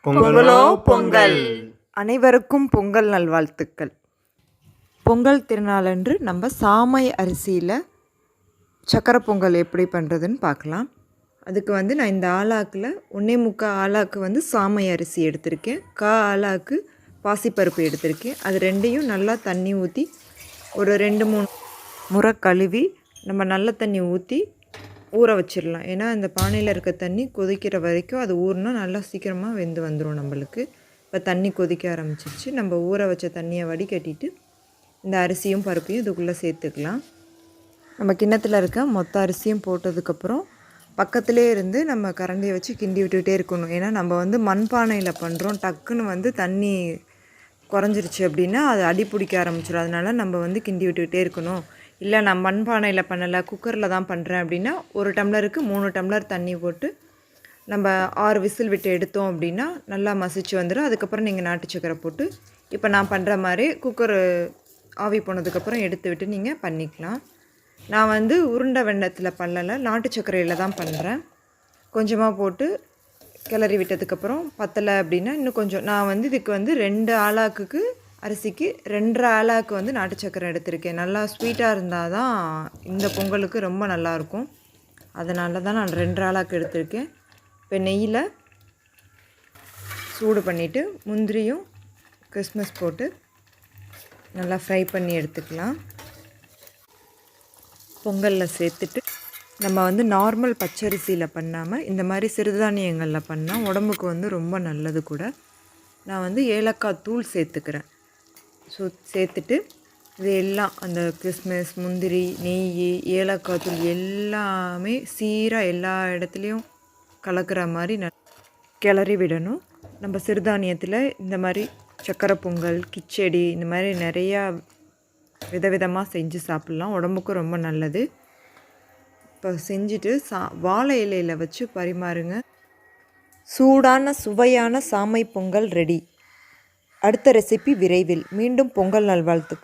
பொங்கலோ பொங்கல். அனைவருக்கும் பொங்கல் நல்வாழ்த்துக்கள். பொங்கல் திருநாளன்று நம்ம சாமை அரிசியில் சக்கரை பொங்கல் எப்படி பண்ணுறதுன்னு பார்க்கலாம். அதுக்கு நான் இந்த ஆலாக்கில் 1.25 ஆலாக்கு சாமை அரிசி எடுத்திருக்கேன். ஆலாக்கு பாசிப்பருப்பு எடுத்திருக்கேன். அது ரெண்டையும் நல்லா தண்ணி ஊற்றி ஒரு 2-3 முறை கழுவி நம்ம நல்ல தண்ணி ஊற்றி ஊற வச்சிடலாம். ஏன்னா இந்த பானையில் இருக்க தண்ணி கொதிக்கிற வரைக்கும் அது ஊறினா நல்லா சீக்கிரமாக வெந்து வந்துடும் நம்மளுக்கு. இப்போ தண்ணி கொதிக்க ஆரம்பிச்சிருச்சு. நம்ம ஊற வச்ச தண்ணியை வடிகட்டிட்டு இந்த அரிசியும் பருப்பையும் இதுக்குள்ளே சேர்த்துக்கலாம். நம்ம கிண்ணத்தில் இருக்க மொத்த அரிசியும் போட்டதுக்கப்புறம் பக்கத்துலேயே இருந்து நம்ம கரண்டியை வச்சு கிண்டி விட்டுக்கிட்டே இருக்கணும். ஏன்னா நம்ம மண்பானையில் பண்ணுறோம். டக்குன்னு தண்ணி குறைஞ்சிருச்சு அப்படின்னா அது அடி பிடிக்க ஆரம்பிச்சிடும். அதனால் நம்ம கிண்டி விட்டுக்கிட்டே இருக்கணும். இல்லை நான் மண்பானையில் பண்ணலை, குக்கரில் தான் பண்ணுறேன் அப்படின்னா 1 டம்ளருக்கு 3 டம்ளர் தண்ணி போட்டு நம்ம 6 விசில் விட்டு எடுத்தோம் அப்படின்னா நல்லா மசிச்சு வந்துடும். அதுக்கப்புறம் நீங்கள் நாட்டு சக்கரை போட்டு இப்போ நான் பண்ணுற மாதிரி குக்கர் ஆவி போனதுக்கப்புறம் எடுத்து விட்டு நீங்கள் பண்ணிக்கலாம். நான் உருண்டை வெண்ணத்தில் பண்ணலை, நாட்டு சக்கரையில் தான் பண்ணுறேன். கொஞ்சமாக போட்டு கிளறி விட்டதுக்கப்புறம் பத்தலை அப்படின்னா இன்னும் கொஞ்சம் நான் இதுக்கு 2 ஆலாக்குக்கு அரிசிக்கு 2.5 ஆலாக்கு நாட்டு சக்கரை எடுத்திருக்கேன். நல்லா ஸ்வீட்டாக இருந்தால் தான் இந்த பொங்கலுக்கு ரொம்ப நல்லாயிருக்கும். அதனால தான் நான் 2.5 ஆலாக்கு எடுத்திருக்கேன். இப்போ நெய்யில் சூடு பண்ணிவிட்டு முந்திரியும் கிஸ்மிஸ் போட்டு நல்லா ஃப்ரை பண்ணி எடுத்துக்கலாம். பொங்கலில் சேர்த்துட்டு நம்ம நார்மல் பச்சரிசியில் பண்ணாமல் இந்த மாதிரி சிறுதானியங்களில் பண்ணால் உடம்புக்கு ரொம்ப நல்லது கூட. நான் ஏலக்காய் தூள் சேர்த்துக்கிறேன். சேர்த்துட்டு இது எல்லாம் அந்த கிஸ்மிஸ், முந்திரி, நெய், ஏலக்காய் தூள் எல்லாமே சீராக எல்லா இடத்துலையும் கலக்கிற மாதிரி கிளறி விடணும். நம்ம சிறுதானியத்தில் இந்த மாதிரி சக்கரை பொங்கல், கிச்சடி இந்த மாதிரி நிறையா விதவிதமாக செஞ்சு சாப்பிட்லாம். உடம்புக்கும் ரொம்ப நல்லது. இப்போ செஞ்சுட்டு வாழை இலையில் வச்சு பரிமாறுங்க. சூடான சுவையான சாமை பொங்கல் ரெடி. அடுத்த ரெசிபி விரைவில். மீண்டும் பொங்கல் நல்வாழ்த்துக்கள்.